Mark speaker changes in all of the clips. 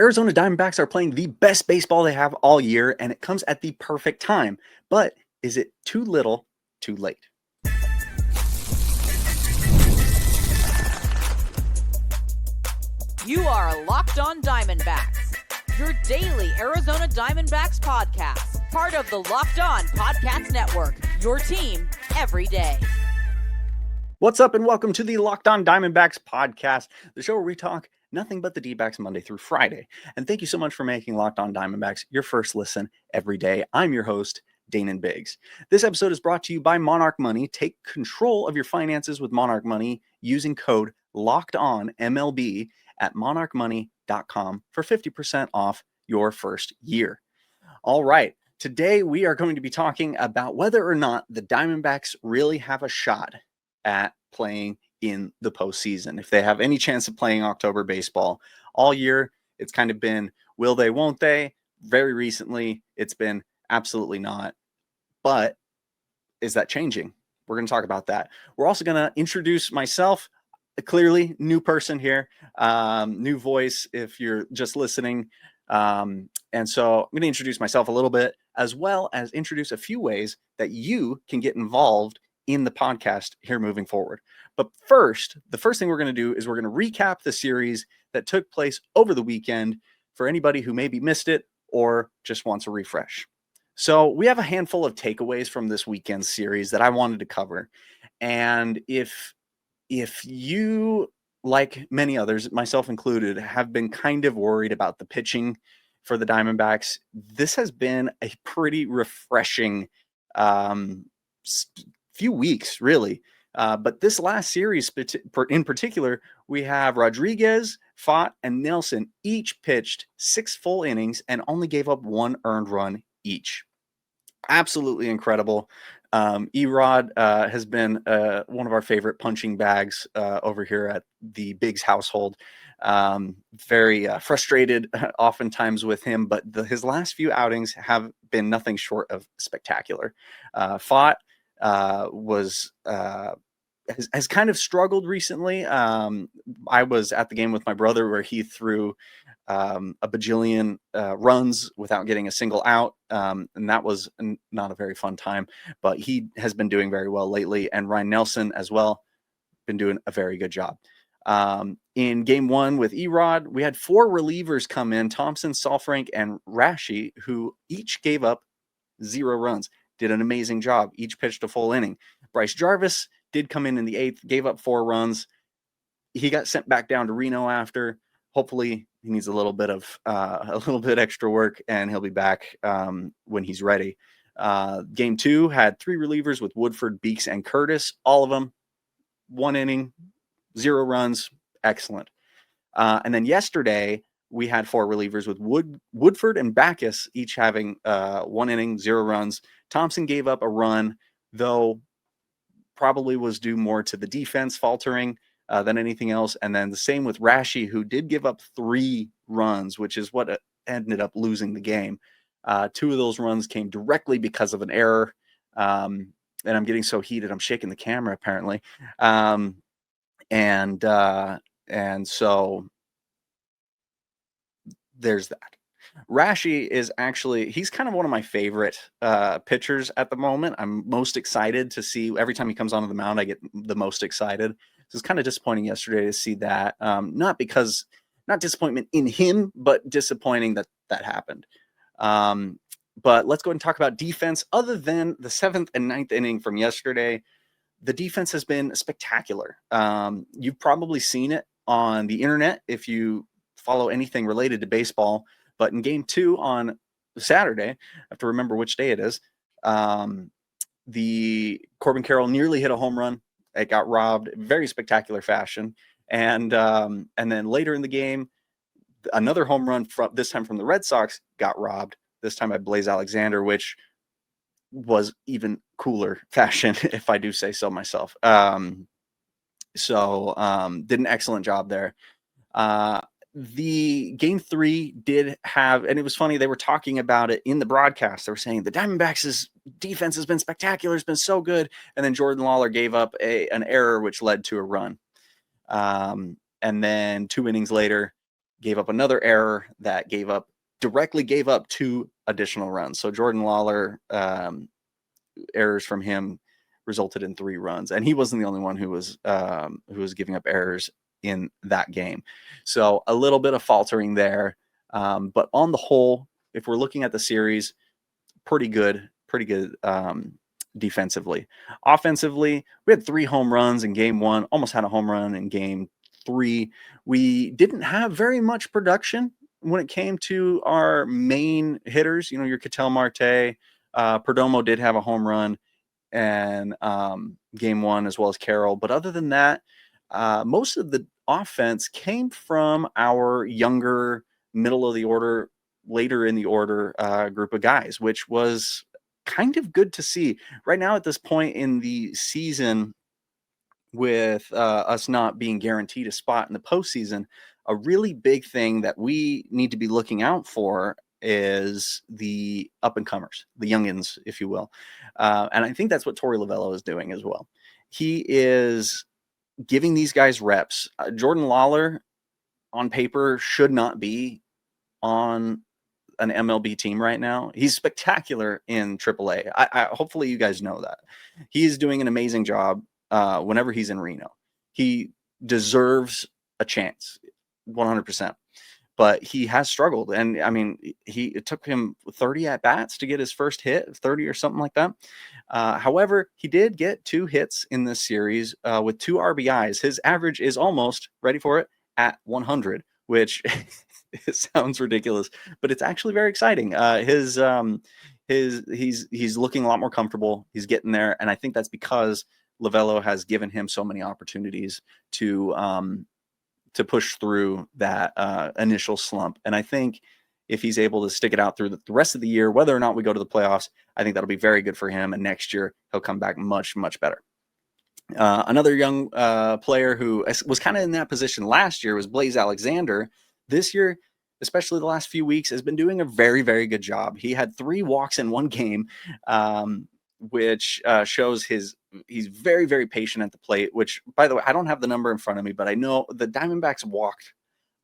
Speaker 1: Arizona Diamondbacks are playing the best baseball they have all year, and it comes at the perfect time. But is it too little, too late?
Speaker 2: You are Locked On Diamondbacks, your daily Arizona Diamondbacks podcast, part of the Locked On Podcast Network, your team every day.
Speaker 1: What's up, and welcome to the Locked On Diamondbacks podcast, the show where we talk nothing but the D-backs Monday through Friday. And thank you so much for making Locked On Diamondbacks your first listen every day. I'm your host, Dane Biggs. This episode is brought to you by Monarch Money. Take control of your finances with Monarch Money using code LOCKEDONMLB at monarchmoney.com for 50% off your first year. All right, today we are going to be talking about whether or not the Diamondbacks really have a shot at playing in the postseason. If they have any chance of playing October baseball all year, it's kind of been will they, won't they? Very recently, it's been absolutely not. But is that changing? We're going to talk about that. We're also going to introduce myself. Clearly, new person here, new voice if you're just listening. And so I'm going to introduce myself a little bit, as well as introduce a few ways that you can get involved in the podcast here moving forward. But first, the first thing we're going to do is we're going to recap the series that took place over the weekend for anybody who maybe missed it or just wants a refresh. So we have a handful of takeaways from this weekend series that I wanted to cover. And if you, like many others, myself included, have been kind of worried about the pitching for the Diamondbacks, this has been a pretty refreshing few weeks, really. But this last series in particular, we have Rodriguez, Pfaadt, and Nelson each pitched 6 full innings and only gave up 1 earned run each. Absolutely incredible. Erod has been one of our favorite punching bags over here at the Biggs household. Very frustrated oftentimes with him, but his last few outings have been nothing short of spectacular. Pfaadt has kind of struggled recently. I was at the game with my brother where he threw a bajillion runs without getting a single out. And that was not a very fun time, but he has been doing very well lately. And Ryan Nelson as well, been doing a very good job. In game 1 with Erod, we had 4 relievers come in, Thompson, Saalfrank, and Rashi, who each gave up 0 runs. Did an amazing job. Each pitched a full inning. Bryce Jarvis did come in the 8th, gave up 4 runs. He got sent back down to Reno after. Hopefully he needs a little bit extra work, and he'll be back when he's ready. Game 2 had 3 relievers with Woodford, Beeks, and Curtis. All of them 1 inning, 0 runs. Excellent. And then yesterday we had 4 relievers with Woodford and Backus each having 1 inning, 0 runs. Thompson gave up a run, though probably was due more to the defense faltering than anything else. And then the same with Rashi, who did give up 3 runs, which is what ended up losing the game. 2 of those runs came directly because of an error. And I'm getting so heated, I'm shaking the camera apparently. And so there's that. Rashi is actually, he's kind of one of my favorite pitchers at the moment. I'm most excited to see, every time he comes onto the mound, I get the most excited. So it's kind of disappointing yesterday to see that. Not disappointment in him, but disappointing that happened. But let's go ahead and talk about defense. Other than the 7th and 9th inning from yesterday, the defense has been spectacular. You've probably seen it on the internet if you follow anything related to baseball. But in game 2 on Saturday, I have to remember which day it is, the Corbin Carroll nearly hit a home run. It got robbed in very spectacular fashion. And then later in the game, another home run, this time from the Red Sox, got robbed, this time by Blaze Alexander, which was even cooler fashion, if I do say so myself. Did an excellent job there. The game 3 did have, and it was funny, they were talking about it in the broadcast. They were saying the Diamondbacks' defense has been spectacular. It's been so good. And then Jordan Lawler gave up an error, which led to a run. And then 2 innings later, gave up another error that directly gave up 2 additional runs. So Jordan Lawler, errors from him resulted in 3 runs, and he wasn't the only one who was giving up errors in that game. So a little bit of faltering there, but on the whole, if we're looking at the series, pretty good defensively. Offensively, we had 3 home runs in game 1, almost had a home run in game 3. We didn't have very much production when it came to our main hitters. Your Ketel Marte, Perdomo did have a home run and game 1, as well as Carroll. But other than that, most of the offense came from our younger, middle of the order, later in the order group of guys, which was kind of good to see. Right now, at this point in the season, with us not being guaranteed a spot in the postseason, a really big thing that we need to be looking out for is the up-and-comers, the youngins, if you will. And I think that's what Torey Lovullo is doing as well. He is giving these guys reps. Jordan Lawler, on paper, should not be on an MLB team right now. He's spectacular in AAA. Hopefully you guys know that. He's doing an amazing job whenever he's in Reno. He deserves a chance, 100%. But he has struggled. And I mean, it took him 30 at-bats to get his first hit, 30 or something like that. However, he did get 2 hits in this series with 2 RBIs. His average is almost, ready for it, at 100, which it sounds ridiculous, but it's actually very exciting. He's looking a lot more comfortable. He's getting there. And I think that's because Lovullo has given him so many opportunities to push through that initial slump. And I think if he's able to stick it out through the rest of the year, whether or not we go to the playoffs, I think that'll be very good for him. And next year, he'll come back much, much better. Another young player who was kind of in that position last year was Blaze Alexander. This year, especially the last few weeks, has been doing a very, very good job. He had 3 walks in one game, which shows he's very, very patient at the plate, which, by the way, I don't have the number in front of me, but I know the Diamondbacks walked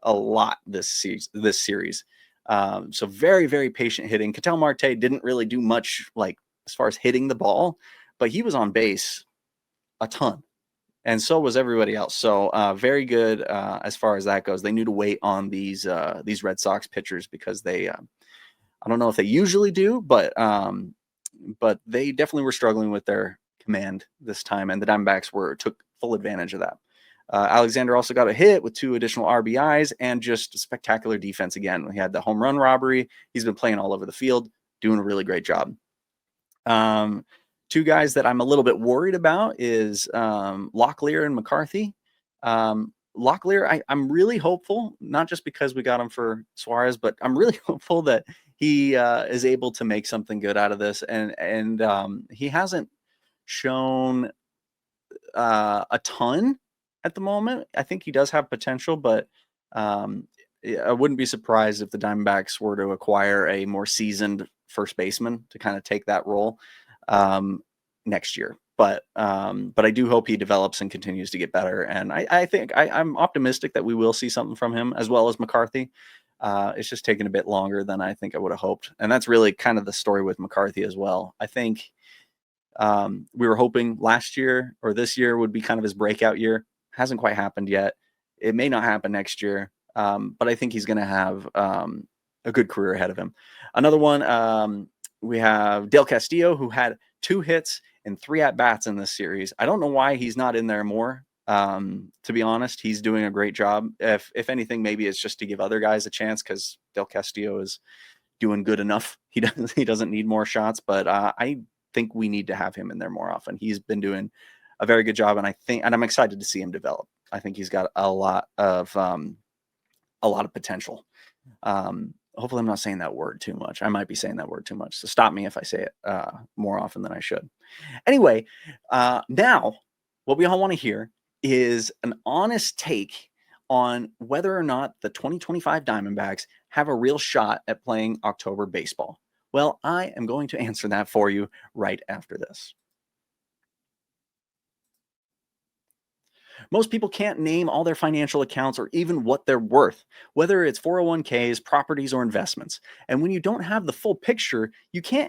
Speaker 1: a lot this series. So very, very patient hitting. Ketel Marte didn't really do much, like, as far as hitting the ball, but he was on base a ton. And so was everybody else. So very good as far as that goes. They knew to wait on these Red Sox pitchers because they, I don't know if they usually do, but they definitely were struggling with their command this time, and the Diamondbacks took full advantage of that. Alexander also got a hit with 2 additional RBIs and just spectacular defense again. We had the home run robbery. He's been playing all over the field, doing a really great job. 2 guys that I'm a little bit worried about is Locklear and McCarthy. Locklear, I'm really hopeful, not just because we got him for Suarez, but I'm really hopeful that he is able to make something good out of this. And he hasn't shown a ton at the moment. I think he does have potential, but I wouldn't be surprised if the Diamondbacks were to acquire a more seasoned first baseman to kind of take that role next year. But I do hope he develops and continues to get better. And I think I'm optimistic that we will see something from him as well as McCarthy. It's just taking a bit longer than I think I would have hoped. And that's really kind of the story with McCarthy as well. I think we were hoping last year or this year would be kind of his breakout year. Hasn't quite happened yet. It may not happen next year, but I think he's going to have a good career ahead of him. Another one, we have Dale Castillo, who had 2 hits and 3 at-bats in this series. I don't know why he's not in there more. To be honest, he's doing a great job. If anything, maybe it's just to give other guys a chance because Dale Castillo is doing good enough. He doesn't need more shots, but I think we need to have him in there more often. He's been doing a very good job, and I'm excited to see him develop. I think he's got a lot of potential. Hopefully I'm not saying that word too much. I might be saying that word too much, so stop me if I say it more often than I should. Anyway, now what we all want to hear is an honest take on whether or not the 2025 Diamondbacks have a real shot at playing October baseball. Well, I am going to answer that for you right after this. Most people can't name all their financial accounts or even what they're worth, whether it's 401ks, properties, or investments. And when you don't have the full picture, you can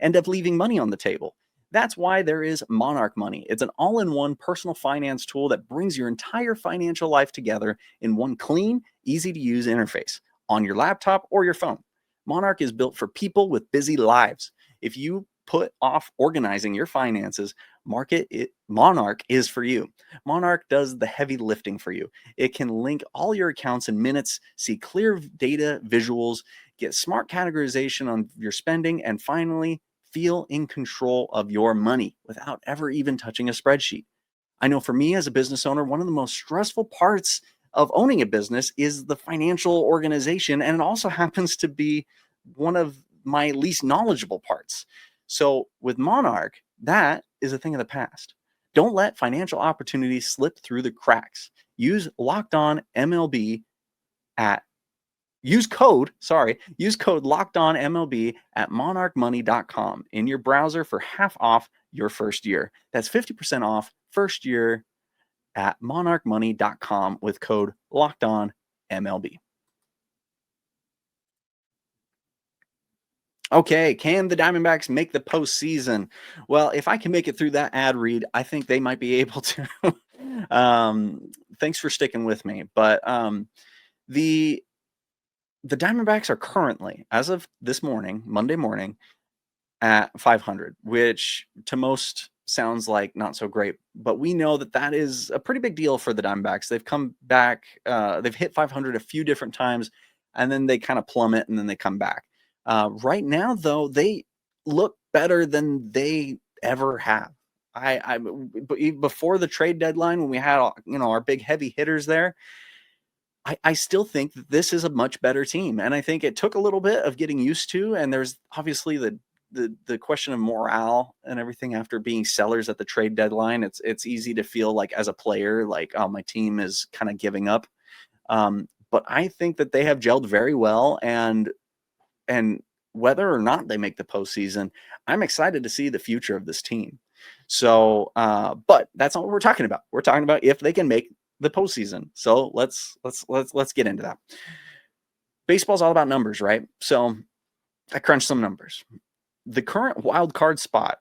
Speaker 1: end up leaving money on the table. That's why there is Monarch Money. It's an all-in-one personal finance tool that brings your entire financial life together in one clean, easy-to-use interface on your laptop or your phone. Monarch is built for people with busy lives. If you put off organizing your finances, Monarch is for you. Monarch does the heavy lifting for you. It can link all your accounts in minutes, see clear data visuals, get smart categorization on your spending, and finally feel in control of your money without ever even touching a spreadsheet. I know for me as a business owner, one of the most stressful parts of owning a business is the financial organization, and it also happens to be one of my least knowledgeable parts. So with Monarch, that is a thing of the past. Don't let financial opportunities slip through the cracks. Use Locked On MLB at use code Locked On MLB at monarchmoney.com in your browser for half off your first year. That's 50% off first year at monarchmoney.com with code Locked On MLB. Okay, can the Diamondbacks make the postseason? Well, if I can make it through that ad read, I think they might be able to. Thanks for sticking with me. But the Diamondbacks are currently, as of this morning, Monday morning, at 500, which to most sounds like not so great. But we know that that is a pretty big deal for the Diamondbacks. They've come back. They've hit 500 a few different times, and then they kind of plummet, and then they come back. Right now, though, they look better than they ever have. Before the trade deadline, when we had our big heavy hitters there, I still think that this is a much better team, and I think it took a little bit of getting used to. And there's obviously the question of morale and everything after being sellers at the trade deadline. It's easy to feel like as a player, like, oh, my team is kind of giving up. But I think that they have gelled very well, and whether or not they make the postseason, I'm excited to see the future of this team. So, but that's not what we're talking about. We're talking about if they can make the postseason. So let's get into that. Baseball's all about numbers, right? So I crunched some numbers. The current wild card spot,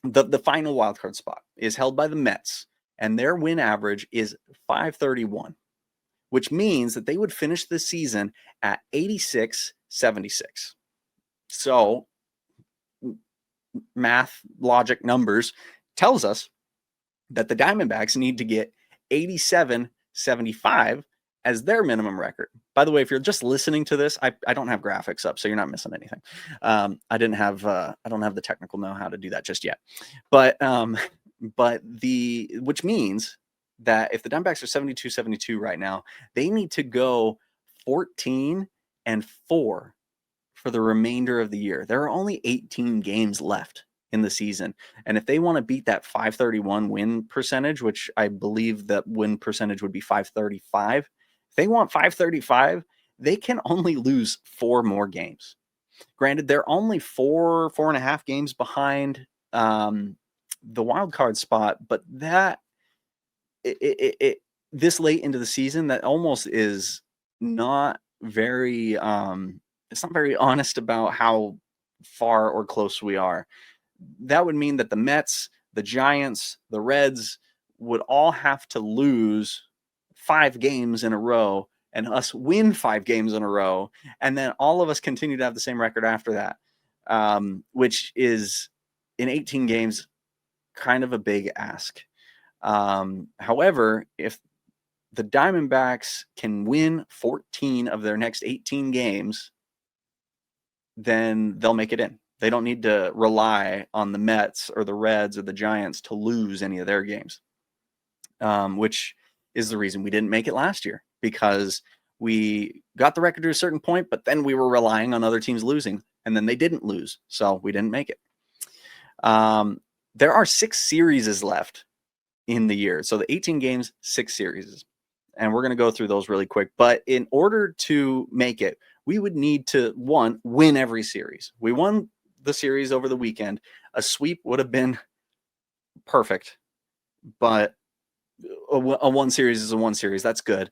Speaker 1: the final wild card spot, is held by the Mets, and their win average is 531, which means that they would finish the season at 86-76. So math, logic, numbers tells us that the Diamondbacks need to get 87-75 as their minimum record. By the way, if you're just listening to this, I don't have graphics up, so you're not missing anything. I don't have the technical know-how to do that just yet. But which means that if the Diamondbacks are 72-72 right now, they need to go 14-4 for the remainder of the year. There are only 18 games left in the season. And if they want to beat that 531 win percentage, which I believe that win percentage would be 535, if they want 535, they can only lose 4 more games. Granted, they're only 4.5 games behind the wild card spot, but that this late into the season, that almost is not very it's not very honest about how far or close we are. That would mean that the Mets, the Giants, the Reds would all have to lose 5 games in a row and us win 5 games in a row. And then all of us continue to have the same record after that, which is in 18 games, kind of a big ask. However, if the Diamondbacks can win 14 of their next 18 games, then they'll make it in. They don't need to rely on the Mets or the Reds or the Giants to lose any of their games, which is the reason we didn't make it last year, because we got the record to a certain point, but then we were relying on other teams losing, and then they didn't lose, so we didn't make it. There are 6 series left in the year. So the 18 games, 6 series. And we're going to go through those really quick. But in order to make it, we would need to, one, win every series. We won the series over the weekend. A sweep would have been perfect, but a one series is a one series. That's good.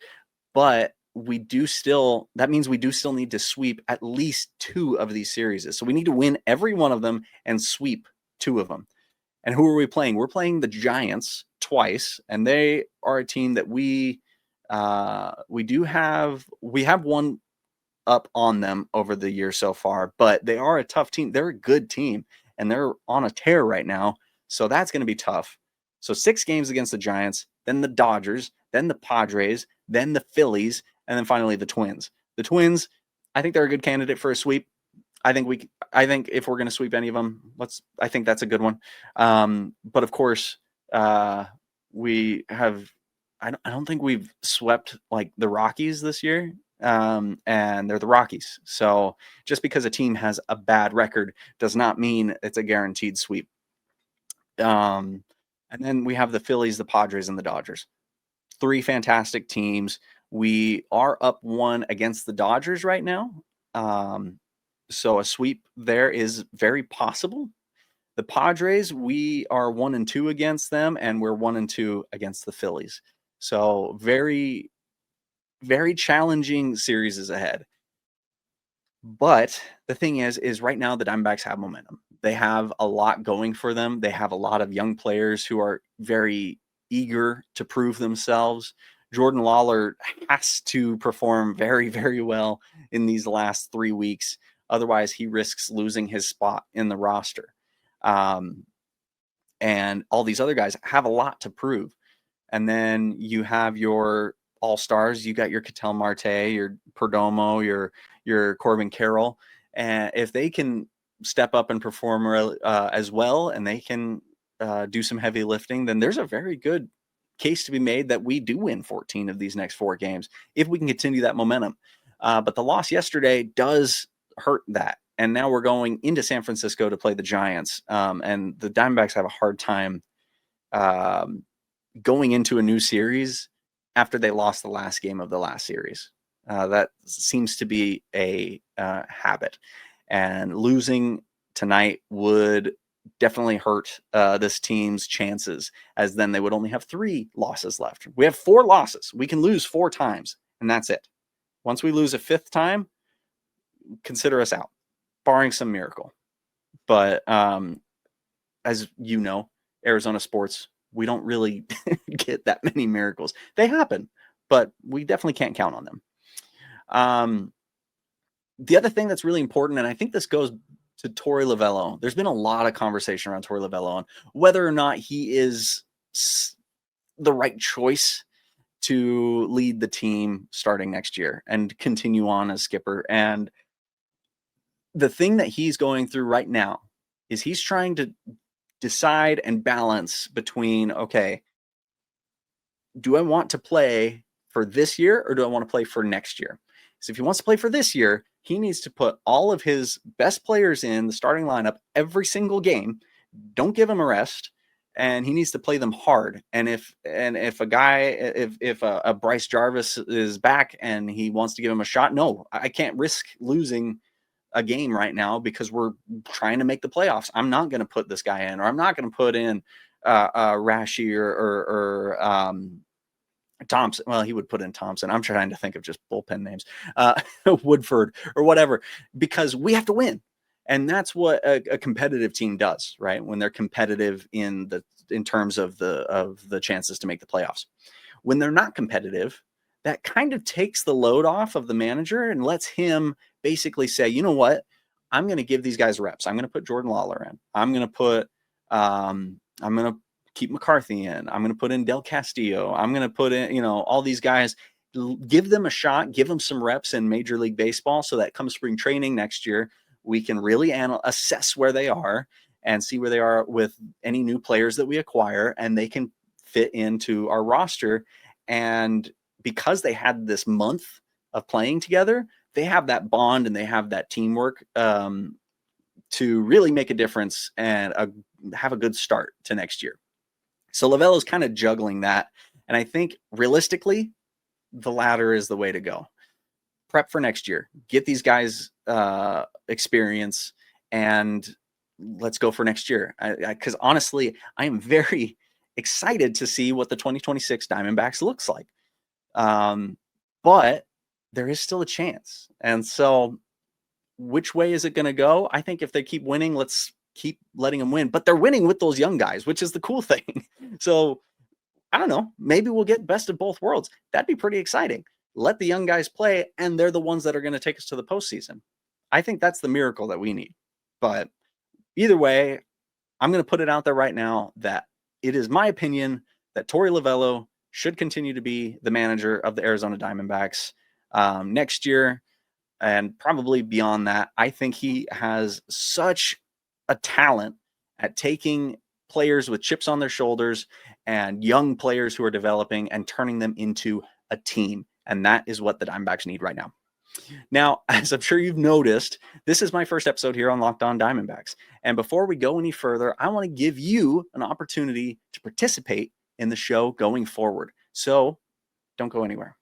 Speaker 1: But that means we do still need to sweep at least 2 of these series. So we need to win every one of them and sweep 2 of them. And who are we playing? We're playing the Giants twice, and they are a team that we have one up on them over the year so far, but they are a tough team. They're a good team, and they're on a tear right now. So that's going to be tough. So 6 games against the Giants, then the Dodgers, then the Padres, then the Phillies, and then finally the Twins. The Twins, I think they're a good candidate for a sweep. I think if we're going to sweep any of them, I think that's a good one. But of course, we have. I don't think we've swept like the Rockies this year, and they're the Rockies. So just because a team has a bad record does not mean it's a guaranteed sweep. And then we have the Phillies, the Padres, and the Dodgers. 3 fantastic teams. We are up 1 against the Dodgers right now. So a sweep there is very possible. The Padres, we are 1-2 against them, and we're 1-2 against the Phillies. So very, very challenging series is ahead. But the thing is right now the Diamondbacks have momentum. They have a lot going for them. They have a lot of young players who are very eager to prove themselves. Jordan Lawler has to perform very, very well in these last 3 weeks. Otherwise, he risks losing his spot in the roster. And all these other guys have a lot to prove. And then you have your all-stars. You got your Ketel Marte, your Perdomo, your Corbin Carroll. And if they can step up and perform as well, and they can do some heavy lifting, then there's a very good case to be made that we do win 14 of these next 4 games if we can continue that momentum. But the loss yesterday does hurt that. And now we're going into San Francisco to play the Giants. And the Diamondbacks have a hard time going into a new series after they lost the last game of the last series. That seems to be a habit. And losing tonight would definitely hurt this team's chances, as then they would only have 3 losses left. We have 4 losses. We can lose 4 times, and that's it. Once we lose a 5th time, consider us out, barring some miracle. But as you know, Arizona sports, we don't really get that many miracles. They happen, but we definitely can't count on them. The other thing that's really important, and I think this goes to Torey Lovullo, there's been a lot of conversation around Torey Lovullo on whether or not he is the right choice to lead the team starting next year and continue on as skipper. And the thing that he's going through right now is he's trying to decide and balance between, okay, do I want to play for this year or do I want to play for next year? So if he wants to play for this year, he needs to put all of his best players in the starting lineup every single game. Don't give him a rest, and he needs to play them hard. And if a Bryce Jarvis is back and he wants to give him a shot, no, I can't risk losing a game right now because we're trying to make the playoffs. I'm not going to put this guy in, or I'm not going to put in Rashi or Thompson. Well, he would put in Thompson. I'm trying to think of just bullpen names, Woodford or whatever, because we have to win. And that's what a competitive team does, right? When they're competitive in terms of the chances to make the playoffs. When they're not competitive, that kind of takes the load off of the manager and lets him basically say, you know what, I'm going to give these guys reps. I'm going to put Jordan Lawler in. I'm going to keep McCarthy in. I'm going to put in Del Castillo. I'm going to put in, all these guys, give them a shot, give them some reps in Major League Baseball so that come spring training next year, we can really assess where they are and see where they are with any new players that we acquire, and they can fit into our roster. And because they had this month of playing together, they have that bond and they have that teamwork to really make a difference and have a good start to next year. So Lovullo's kind of juggling that. And I think realistically, the latter is the way to go. Prep for next year, get these guys experience, and let's go for next year. Because honestly, I am very excited to see what the 2026 Diamondbacks looks like. But there is still a chance. And so which way is it going to go? I think if they keep winning, let's keep letting them win. But they're winning with those young guys, which is the cool thing. So I don't know. Maybe we'll get best of both worlds. That'd be pretty exciting. Let the young guys play, and they're the ones that are going to take us to the postseason. I think that's the miracle that we need. But either way, I'm going to put it out there right now that it is my opinion that Torey Lovullo should continue to be the manager of the Arizona Diamondbacks next year and probably beyond that. I think he has such a talent at taking players with chips on their shoulders and young players who are developing and turning them into a team. And that is what the Diamondbacks need right now. Now, as I'm sure you've noticed, this is my first episode here on Locked On Diamondbacks. And before we go any further, I want to give you an opportunity to participate in the show going forward. So don't go anywhere.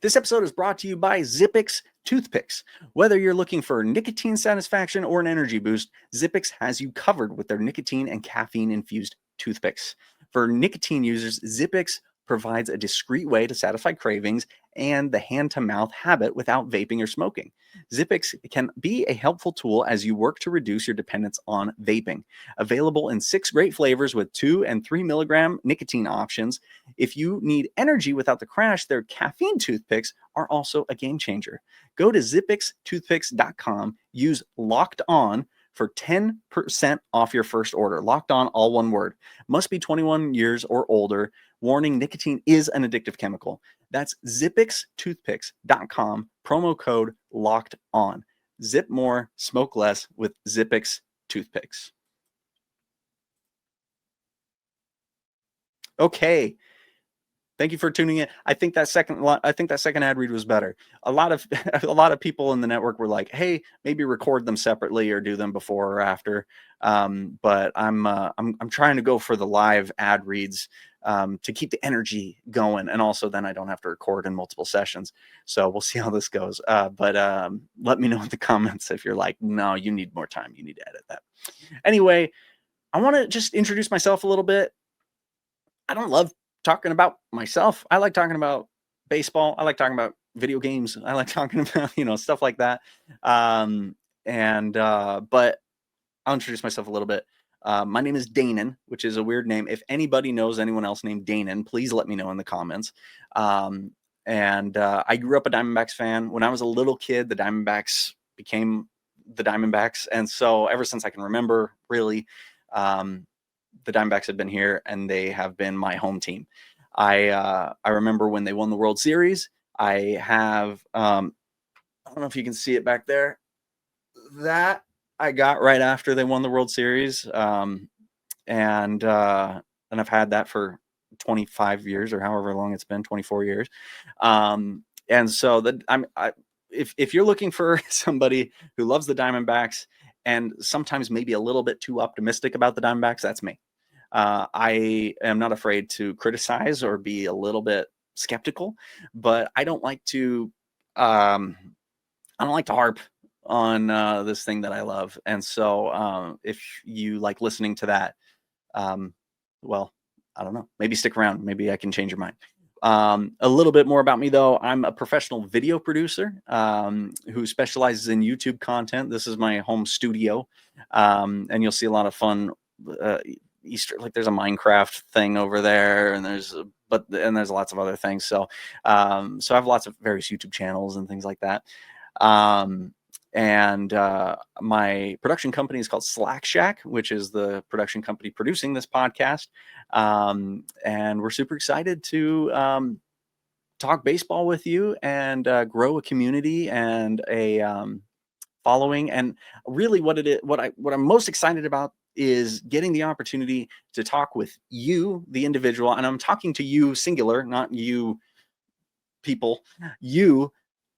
Speaker 1: This episode is brought to you by Zippix Toothpicks. Whether you're looking for nicotine satisfaction or an energy boost, Zippix has you covered with their nicotine and caffeine-infused toothpicks. For nicotine users, Zippix provides a discreet way to satisfy cravings and the hand-to-mouth habit without vaping or smoking. Zippix can be a helpful tool as you work to reduce your dependence on vaping. Available in 6 great flavors with 2 and 3 milligram nicotine options. If you need energy without the crash, their caffeine toothpicks are also a game changer. Go to zippixtoothpicks.com, use Locked On for 10% off your first order. Locked On, all one word. Must be 21 years or older. Warning, nicotine is an addictive chemical. That's zippixtoothpicks.com, promo code Locked On. Zip more, smoke less with Zippix toothpicks. Okay. Thank you for tuning in. I think that second ad read was better. A lot of people in the network were like, "Hey, maybe record them separately or do them before or after." But I'm trying to go for the live ad reads to keep the energy going, and also then I don't have to record in multiple sessions. So we'll see how this goes. But let me know in the comments if you're like, "No, you need more time. You need to edit that." Anyway, I want to just introduce myself a little bit. I don't love talking about myself. I like talking about baseball. I like talking about video games. I like talking about, stuff like that. But I'll introduce myself a little bit. My name is Danon, which is a weird name. If anybody knows anyone else named Danon, please let me know in the comments. I grew up a Diamondbacks fan. When I was a little kid, the Diamondbacks became the Diamondbacks. And so ever since I can remember, really, the Diamondbacks have been here, and they have been my home team. I remember when they won the World Series. I have I don't know if you can see it back there. That I got right after they won the World Series, and I've had that for 25 years or however long it's been, 24 years. And so if you're looking for somebody who loves the Diamondbacks and sometimes maybe a little bit too optimistic about the Diamondbacks, that's me. I am not afraid to criticize or be a little bit skeptical, but I don't like to harp on this thing that I love. And so if you like listening to that, well, I don't know, maybe stick around. Maybe I can change your mind. A little bit more about me, though. I'm a professional video producer who specializes in YouTube content. This is my home studio, and you'll see a lot of fun Easter, like there's a Minecraft thing over there, and there's lots of other things. So I have lots of various YouTube channels and things like that. My production company is called Slack Shack, which is the production company producing this podcast. And we're super excited to talk baseball with you and grow a community and a following. And really what I'm most excited about is getting the opportunity to talk with you, the individual. And I'm talking to you singular, not you people, you.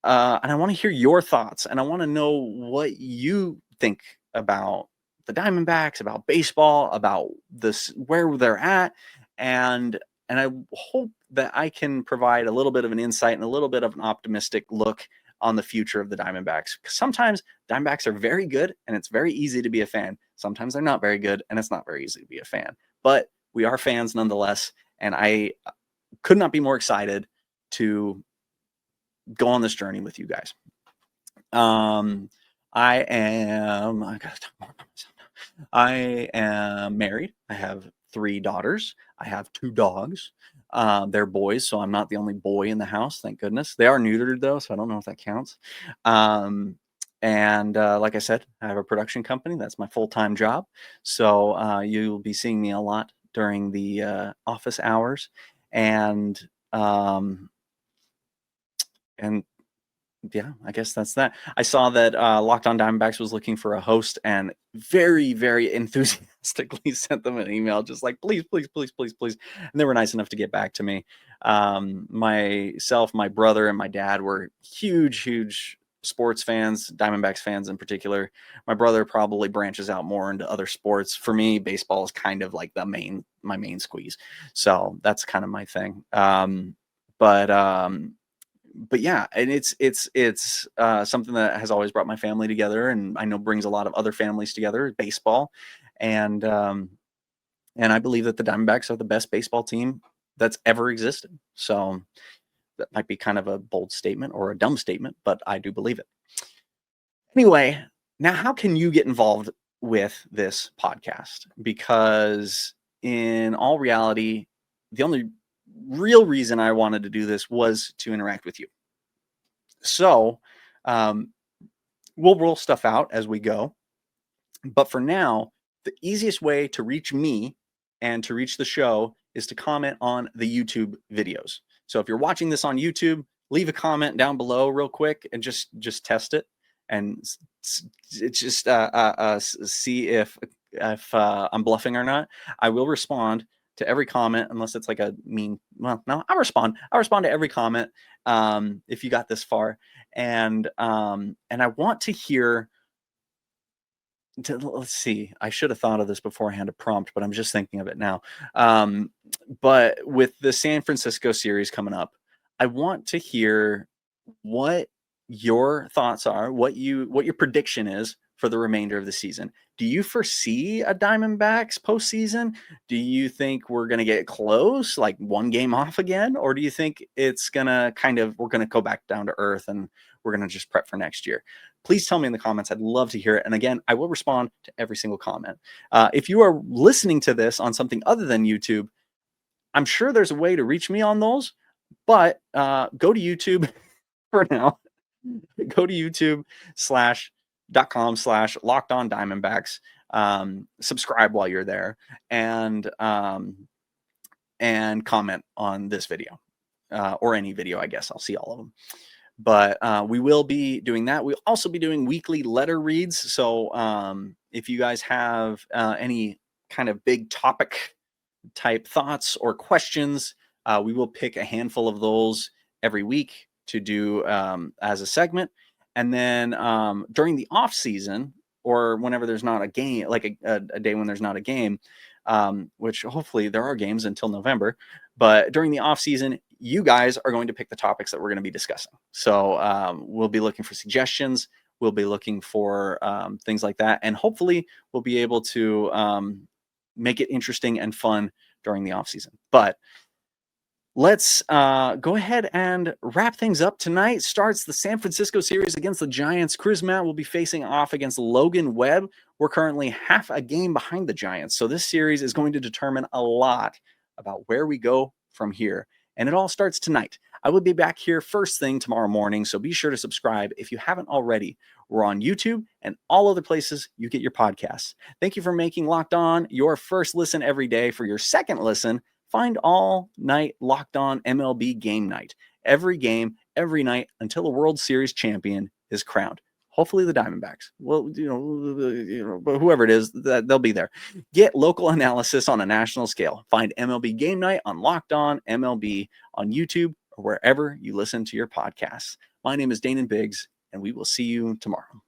Speaker 1: And I want to hear your thoughts, and I want to know what you think about the Diamondbacks, about baseball, about this, where they're at. And I hope that I can provide a little bit of an insight and a little bit of an optimistic look on the future of the Diamondbacks. Sometimes Diamondbacks are very good and it's very easy to be a fan. Sometimes they're not very good and it's not very easy to be a fan. But we are fans nonetheless, and I could not be more excited to go on this journey with you guys. I am married. I have 3 daughters. I have 2 dogs. They're boys, so I'm not the only boy in the house, thank goodness. They are neutered though, so I don't know if that counts. Like I said, I have a production company. That's my full-time job. So you'll be seeing me a lot during the office hours. And yeah, I guess that's that. I saw that Locked On Diamondbacks was looking for a host and very, very enthusiastically sent them an email, just like, please, please, please, please, please. And they were nice enough to get back to me. Myself, my brother, and my dad were huge, huge sports fans, Diamondbacks fans in particular. My brother probably branches out more into other sports. For me, baseball is kind of like my main squeeze. So that's kind of my thing. But yeah, and it's something that has always brought my family together, and I know brings a lot of other families together, baseball. And I believe that the Diamondbacks are the best baseball team that's ever existed. So that might be kind of a bold statement or a dumb statement, but I do believe it. Anyway, now how can you get involved with this podcast? Because in all reality, the only real reason I wanted to do this was to interact with you. So we'll roll stuff out as we go. But for now, the easiest way to reach me and to reach the show is to comment on the YouTube videos. So if you're watching this on YouTube, leave a comment down below real quick and just test it and just see if I'm bluffing or not. I will respond to every comment, unless it's like a mean. Well, no, I'll respond to every comment if you got this far, and I want to hear. Let's see. I should have thought of this beforehand, a prompt, but I'm just thinking of it now. But with the San Francisco series coming up, I want to hear what your thoughts are, what your prediction is for the remainder of the season. Do you foresee a Diamondbacks postseason? Do you think we're going to get close, like one game off again? Or do you think it's going to we're going to go back down to earth and we're going to just prep for next year? Please tell me in the comments. I'd love to hear it. And again, I will respond to every single comment. If you are listening to this on something other than YouTube, I'm sure there's a way to reach me on those, but go to YouTube for now. Go to youtube.com/LockedOnDiamondbacks. Subscribe while you're there, and comment on this video or any video. I guess I'll see all of them. But we will be doing that. We'll also be doing weekly letter reads. So if you guys have any kind of big topic type thoughts or questions, we will pick a handful of those every week to do as a segment. And then during the off season, or whenever there's not a game, like a day when there's not a game, which hopefully there are games until November, but during the off season, you guys are going to pick the topics that we're going to be discussing. So we'll be looking for suggestions. We'll be looking for things like that. And hopefully we'll be able to make it interesting and fun during the off season. But let's go ahead and wrap things up. Tonight starts the San Francisco series against the Giants. Cruz Matt will be facing off against Logan Webb. We're currently half a game behind the Giants. So this series is going to determine a lot about where we go from here. And it all starts tonight. I will be back here first thing tomorrow morning, so be sure to subscribe if you haven't already. We're on YouTube and all other places you get your podcasts. Thank you for making Locked On your first listen every day. For your second listen, find All Night Locked On MLB Game Night. Every game, every night, until a World Series champion is crowned. Hopefully the Diamondbacks. Well, but whoever it is, they'll be there. Get local analysis on a national scale. Find MLB Game Night on Locked On MLB on YouTube or wherever you listen to your podcasts. My name is Danon Biggs, and we will see you tomorrow.